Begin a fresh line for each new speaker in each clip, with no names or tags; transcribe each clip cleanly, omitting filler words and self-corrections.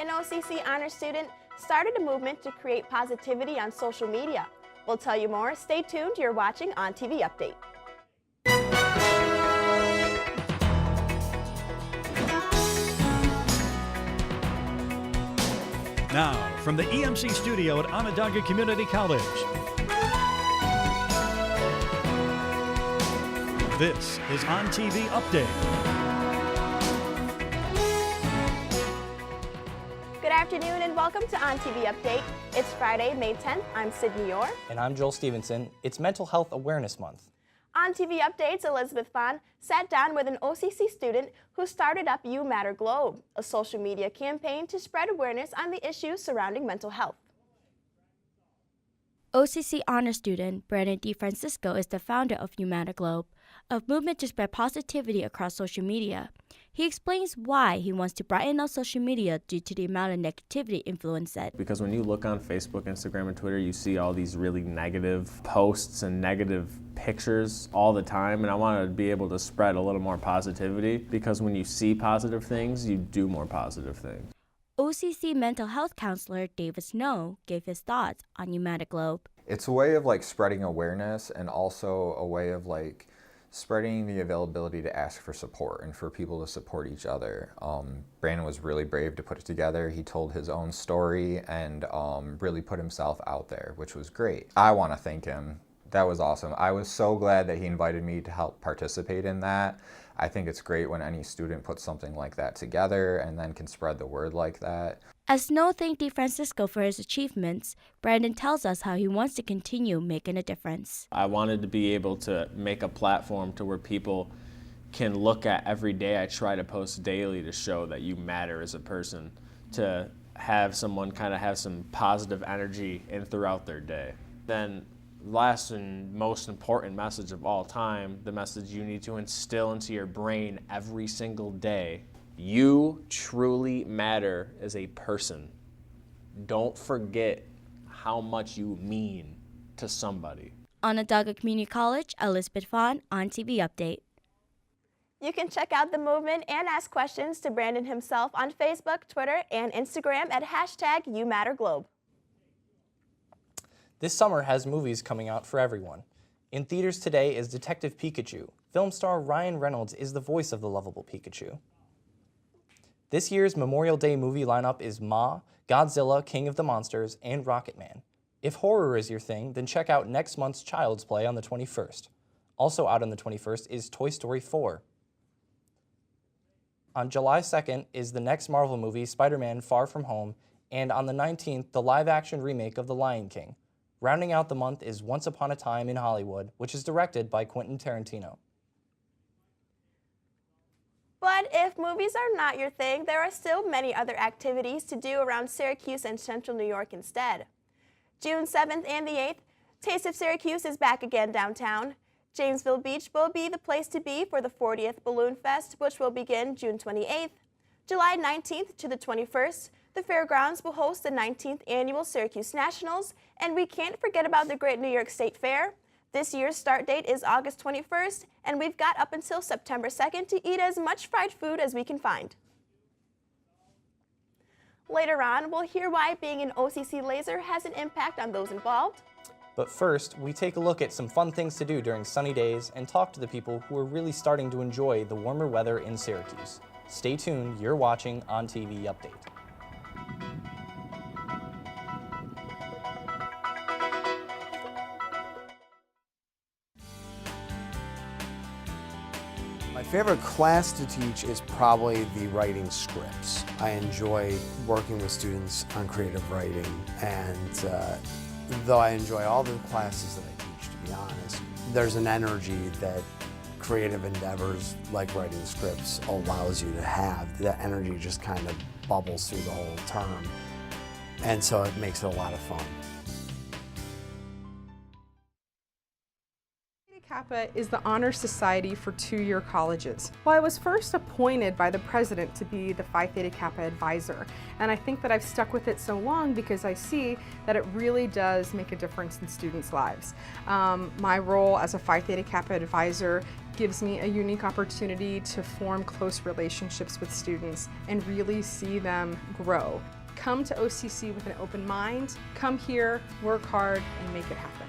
An OCC honor student started a movement to create positivity on social media. We'll tell you more. Stay tuned. You're watching Ontv Update.
Now, from the EMC studio at Onondaga Community College, this is Ontv Update.
Good afternoon and welcome to Ontv Update. It's Friday, May 10th. I'm Sydney Orr.
And I'm Joel Stevenson. It's Mental Health Awareness Month.
Ontv Update's Elizabeth Bond sat down with an OCC student who started up You Matter Globe, a social media campaign to spread awareness on the issues surrounding mental health.
OCC honor student Brandon DeFrancisco is the founder of You Matter Globe, a movement to spread positivity across social media. He explains why he wants to brighten up social media due to the amount of negativity influenced it.
Because when you look on Facebook, Instagram, and Twitter, you see all these really negative posts and negative pictures all the time, and I wanted to be able to spread a little more positivity, because when you see positive things, you do more positive things.
OCC mental health counselor David Snow gave his thoughts on You Matter Globe.
It's a way of spreading awareness, and also a way of spreading the availability to ask for support and for people to support each other. Brandon was really brave to put it together. He told his own story and really put himself out there, which was great. I want to thank him. That was awesome. I was so glad that he invited me to help participate in that. I think it's great when any student puts something like that together and then can spread the word like that.
As Snow thanked DeFrancisco for his achievements, Brandon tells us how he wants to continue making a difference.
I wanted to be able to make a platform to where people can look at every day. I try to post daily to show that you matter as a person, to have someone kind of have some positive energy in throughout their day. Then last and most important message of all time, the message you need to instill into your brain every single day: you truly matter as a person. Don't forget how much you mean to somebody.
Onondaga Community College, Elizabeth Vaughn, Ontv Update.
You can check out the movement and ask questions to Brandon himself on Facebook, Twitter, and Instagram at #YouMatterGlobe.
This summer has movies coming out for everyone. In theaters today is Detective Pikachu. Film star Ryan Reynolds is the voice of the lovable Pikachu. This year's Memorial Day movie lineup is Ma, Godzilla, King of the Monsters, and Rocketman. If horror is your thing, then check out next month's Child's Play on the 21st. Also out on the 21st is Toy Story 4. On July 2nd is the next Marvel movie, Spider-Man: Far From Home, and on the 19th, the live-action remake of The Lion King. Rounding out the month is Once Upon a Time in Hollywood, which is directed by Quentin Tarantino.
But if movies are not your thing, there are still many other activities to do around Syracuse and Central New York instead. June 7th and the 8th, Taste of Syracuse is back again downtown. Jamesville Beach will be the place to be for the 40th Balloon Fest, which will begin June 28th. July 19th to the 21st, the fairgrounds will host the 19th Annual Syracuse Nationals, and we can't forget about the Great New York State Fair. This year's start date is August 21st, and we've got up until September 2nd to eat as much fried food as we can find. Later on, we'll hear why being an OCC Laser has an impact on those involved.
But first, we take a look at some fun things to do during sunny days and talk to the people who are really starting to enjoy the warmer weather in Syracuse. Stay tuned, you're watching Ontv Update.
My favorite class to teach is probably the writing scripts. I enjoy working with students on creative writing, and though I enjoy all the classes that I teach, to be honest, there's an energy that creative endeavors like writing scripts allows you to have. That energy just kind of bubbles through the whole term, and so it makes it a lot of fun.
Kappa is the honor society for two-year colleges. Well, I was first appointed by the president to be the Phi Theta Kappa advisor, and I think that I've stuck with it so long because I see that it really does make a difference in students' lives. My role as a Phi Theta Kappa advisor gives me a unique opportunity to form close relationships with students and really see them grow. Come to OCC with an open mind. Come here, work hard, and make it happen.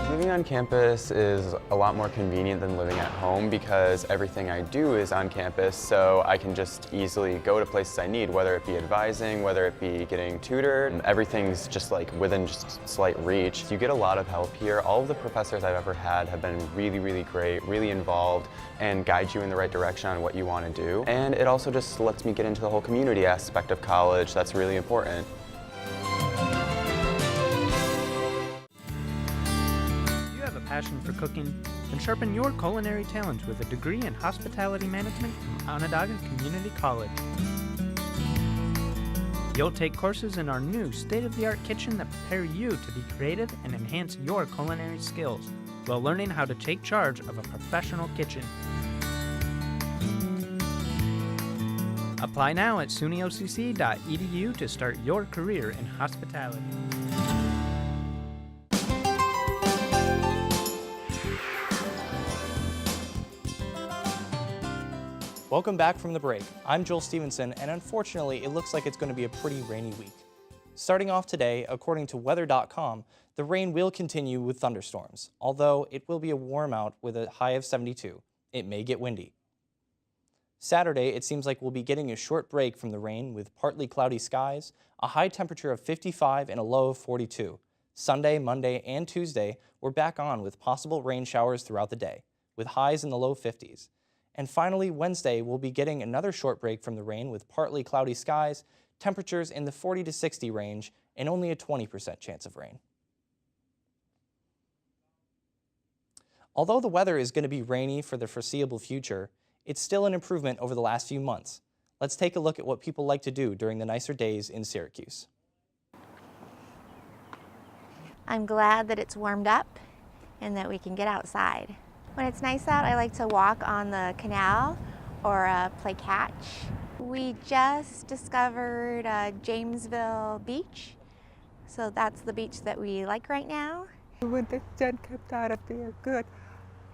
Living on campus is a lot more convenient than living at home because everything I do is on campus, so I can just easily go to places I need, whether it be advising, whether it be getting tutored. Everything's just like within just slight reach. You get a lot of help here. All of the professors I've ever had have been really, really great, really involved, and guide you in the right direction on what you want to do. And it also just lets me get into the whole community aspect of college. That's really important.
Passion for cooking, then sharpen your culinary talents with a degree in hospitality management from Onondaga Community College. You'll take courses in our new state-of-the-art kitchen that prepare you to be creative and enhance your culinary skills while learning how to take charge of a professional kitchen. Apply now at sunyocc.edu to start your career in hospitality.
Welcome back from the break. I'm Joel Stevenson, and unfortunately, it looks like it's going to be a pretty rainy week. Starting off today, according to weather.com, the rain will continue with thunderstorms, although it will be a warm out with a high of 72. It may get windy. Saturday, it seems like we'll be getting a short break from the rain with partly cloudy skies, a high temperature of 55 and a low of 42. Sunday, Monday, and Tuesday, we're back on with possible rain showers throughout the day, with highs in the low 50s. And finally, Wednesday, we'll be getting another short break from the rain with partly cloudy skies, temperatures in the 40 to 60 range, and only a 20% chance of rain. Although the weather is going to be rainy for the foreseeable future, it's still an improvement over the last few months. Let's take a look at what people like to do during the nicer days in Syracuse.
I'm glad that it's warmed up and that we can get outside. When it's nice out, I like to walk on the canal or play catch. We just discovered Jamesville Beach, so that's the beach that we like right now.
When the sun comes out of there, good.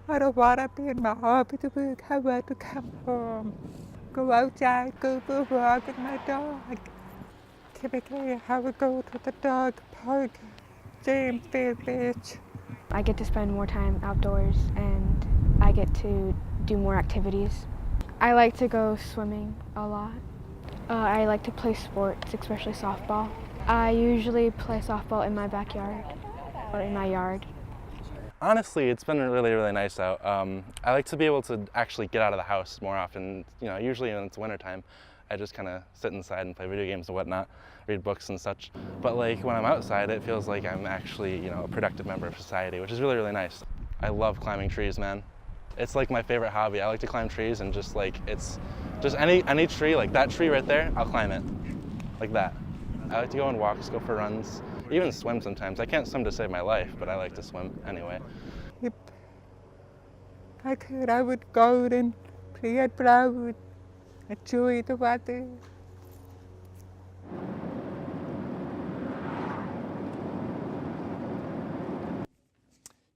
I don't want to be in my office to work. I want to come home. Go outside, go for a walk with my dog. Typically, I would go to the dog park, Jamesville Beach.
I get to spend more time outdoors and I get to do more activities. I like to go swimming a lot. I like to play sports, especially softball. I usually play softball in my backyard or in my yard.
Honestly, it's been really, really nice out. I like to be able to actually get out of the house more often. You know, usually when it's wintertime, I just kind of sit inside and play video games and whatnot, read books and such. But like when I'm outside, it feels like I'm actually, you know, a productive member of society, which is really, really nice. I love climbing trees, man. It's like my favorite hobby. I like to climb trees and just like, it's just any tree, like that tree right there, I'll climb it, like that. I like to go on walks, go for runs, even swim sometimes. I can't swim to save my life, but I like to swim anyway.
If I could, I would go and play at Brown. Enjoy the weather.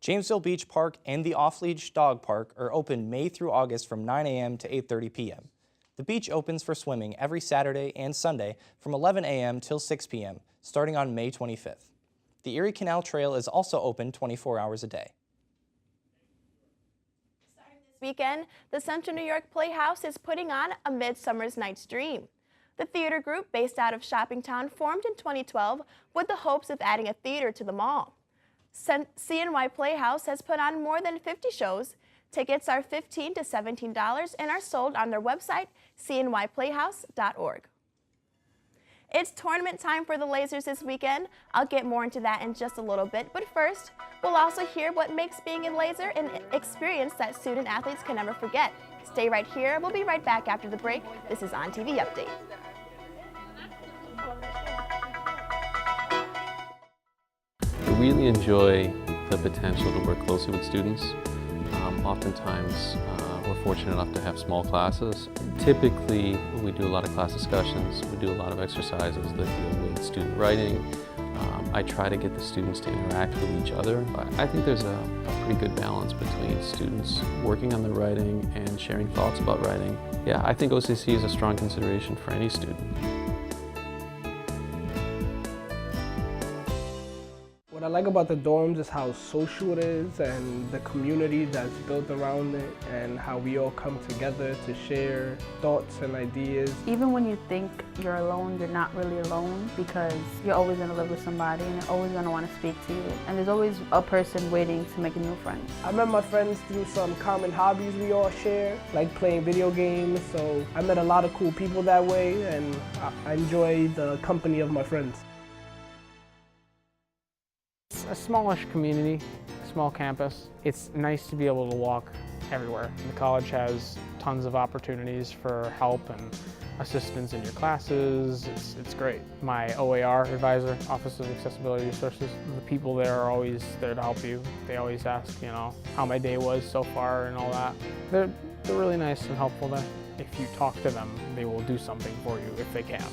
Jamesville Beach Park and the Off-Leash Dog Park are open May through August from 9 a.m. to 8:30 p.m. The beach opens for swimming every Saturday and Sunday from 11 a.m. till 6 p.m., starting on May 25th. The Erie Canal Trail is also open 24 hours a day.
Weekend, the Central New York Playhouse is putting on A Midsummer's Night's Dream. The theater group, based out of Shoppingtown, formed in 2012 with the hopes of adding a theater to the mall. CNY Playhouse has put on more than 50 shows. Tickets are $15 to $17 and are sold on their website, cnyplayhouse.org. It's tournament time for the Lasers this weekend. I'll get more into that in just a little bit, but first, we'll also hear what makes being a Laser an experience that student athletes can never forget. Stay right here. We'll be right back after the break. This is Ontv Update.
I really enjoy the potential to work closely with students. Oftentimes, we're fortunate enough to have small classes. Typically, we do a lot of class discussions. We do a lot of exercises that deal with student writing, I try to get the students to interact with each other. I think there's a pretty good balance between students working on their writing and sharing thoughts about writing. Yeah, I think OCC is a strong consideration for any student.
What I like about the dorms is how social it is and the community that's built around it and how we all come together to share thoughts and ideas.
Even when you think you're alone, you're not really alone because you're always going to live with somebody and they're always going to want to speak to you. And there's always a person waiting to make a new friend.
I met my friends through some common hobbies we all share, like playing video games, so I met a lot of cool people that way and I enjoy the company of my friends.
It's a smallish community, small campus. It's nice to be able to walk everywhere. The college has tons of opportunities for help and assistance in your classes. It's great. My OAR advisor, Office of Accessibility Resources, the people there are always there to help you. They always ask, how my day was so far and all that. They're really nice and helpful there. If you talk to them, they will do something for you if they can.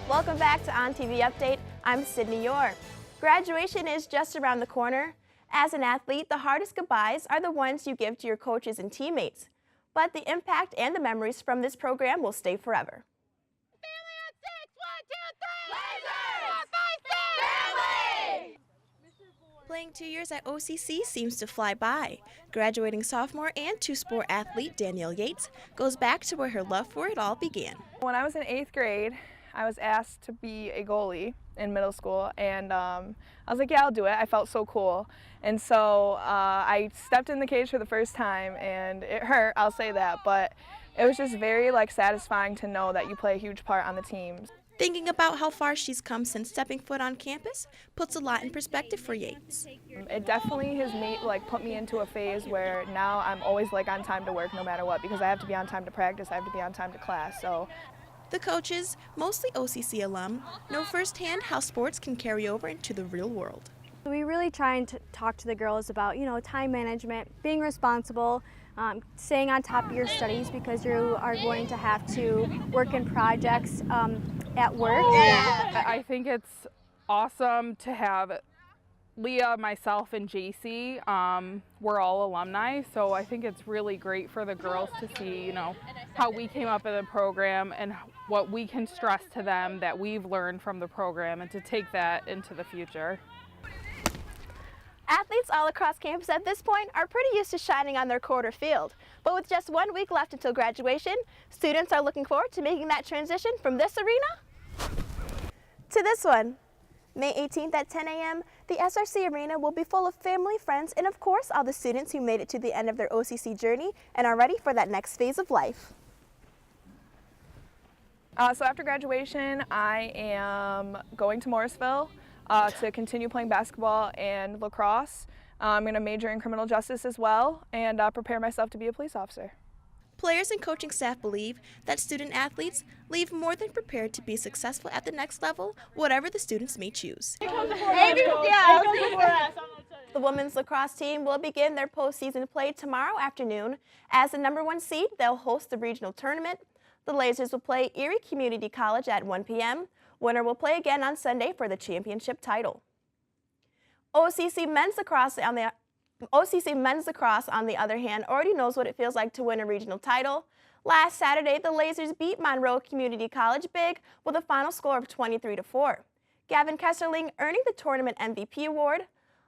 Welcome back to Ontv Update. I'm Sydney Yore. Graduation is just around the corner. As an athlete, the hardest goodbyes are the ones you give to your coaches and teammates. But the impact and the memories from this program will stay forever. Playing 2 years at OCC seems to fly by. Graduating sophomore and two-sport athlete Danielle Yates goes back to where her love for it all began.
When I was in 8th grade, I was asked to be a goalie in middle school, and I was like, yeah, I'll do it. I felt so cool. And so I stepped in the cage for the first time, and it hurt, I'll say that, but it was just very satisfying to know that you play a huge part on the team.
Thinking about how far she's come since stepping foot on campus puts a lot in perspective for Yates.
It definitely has put me into a phase where now I'm always on time to work no matter what, because I have to be on time to practice, I have to be on time to class. So.
The coaches, mostly OCC alum, know firsthand how sports can carry over into the real world.
We really try and talk to the girls about, time management, being responsible, staying on top of your studies because you are going to have to work in projects at work.
I think it's awesome to have Leah, myself, and JC. We're all alumni, so I think it's really great for the girls to see, how we came up in the program and what we can stress to them that we've learned from the program and to take that into the future.
Athletes all across campus at this point are pretty used to shining on their court or field. But with just 1 week left until graduation, students are looking forward to making that transition from this arena to this one. May 18th at 10 a.m., the SRC Arena will be full of family, friends, and of course all the students who made it to the end of their OCC journey and are ready for that next phase of life.
So after graduation, I am going to Morrisville to continue playing basketball and lacrosse. I'm going to major in criminal justice as well and prepare myself to be a police officer.
Players and coaching staff believe that student athletes leave more than prepared to be successful at the next level, whatever the students may choose. The women's lacrosse team will begin their postseason play tomorrow afternoon. As the #1 seed, they'll host the regional tournament. The Lasers will play Erie Community College at 1 p.m. Winner will play again on Sunday for the championship title. OCC men's lacrosse, on the other hand, already knows what it feels like to win a regional title. Last Saturday, the Lasers beat Monroe Community College big with a final score of 23-4. Gavin Kesserling earning the tournament MVP award.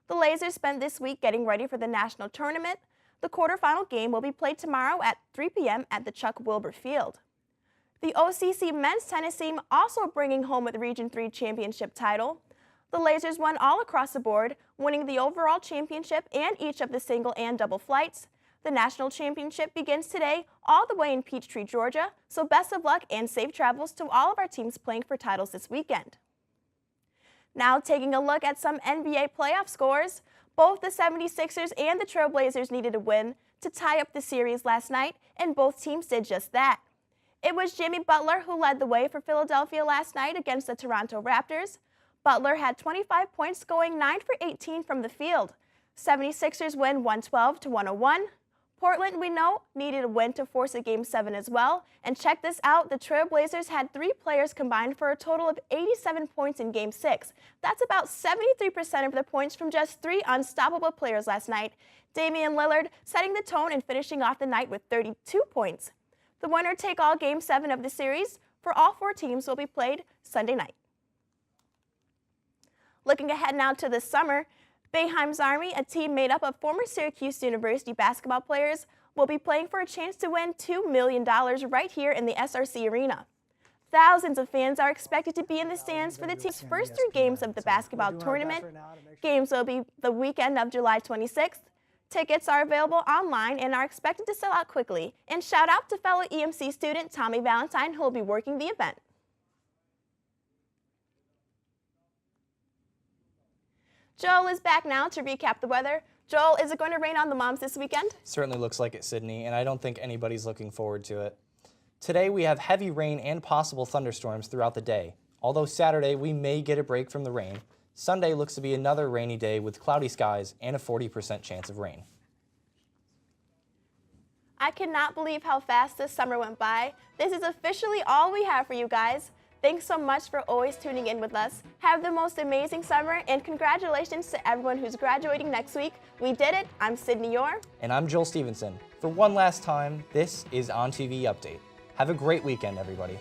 The Lasers spent this week getting ready for the national tournament. The quarterfinal game will be played tomorrow at 3 p.m. at the Chuck Wilbur Field. The OCC men's tennis team also bringing home the Region 3 championship title. The Lasers won all across the board, winning the overall championship and each of the single and double flights. The national championship begins today all the way in Peachtree, Georgia, so best of luck and safe travels to all of our teams playing for titles this weekend. Now taking a look at some NBA playoff scores. Both the 76ers and the Trailblazers needed a win to tie up the series last night, and both teams did just that. It was Jimmy Butler who led the way for Philadelphia last night against the Toronto Raptors. Butler had 25 points, going 9 for 18 from the field. 76ers win 112-101. Portland, we know, needed a win to force a Game 7 as well. And check this out, the Trail Blazers had 3 players combined for a total of 87 points in Game 6. That's about 73% of the points from just 3 unstoppable players last night. Damian Lillard setting the tone and finishing off the night with 32 points. The winner-take-all Game 7 of the series for all 4 teams will be played Sunday night. Looking ahead now to this summer, Boeheim's Army, a team made up of former Syracuse University basketball players, will be playing for a chance to win $2 million right here in the SRC Arena. Thousands of fans are expected to be in the stands for the team's first 3 games of the basketball tournament. Games will be the weekend of July 26th. Tickets are available online and are expected to sell out quickly. And shout out to fellow EMC student Tommy Valentine, who will be working the event. Joel is back now to recap the weather. Joel, is it going to rain on the moms this weekend?
Certainly looks like it, Sydney, and I don't think anybody's looking forward to it. Today we have heavy rain and possible thunderstorms throughout the day. Although Saturday we may get a break from the rain, Sunday looks to be another rainy day with cloudy skies and a 40% chance of rain.
I cannot believe how fast this summer went by. This is officially all we have for you guys. Thanks so much for always tuning in with us. Have the most amazing summer, and congratulations to everyone who's graduating next week. We did it. I'm Sydney Orr.
And I'm Joel Stevenson. For one last time, this is Ontv Update. Have a great weekend, everybody.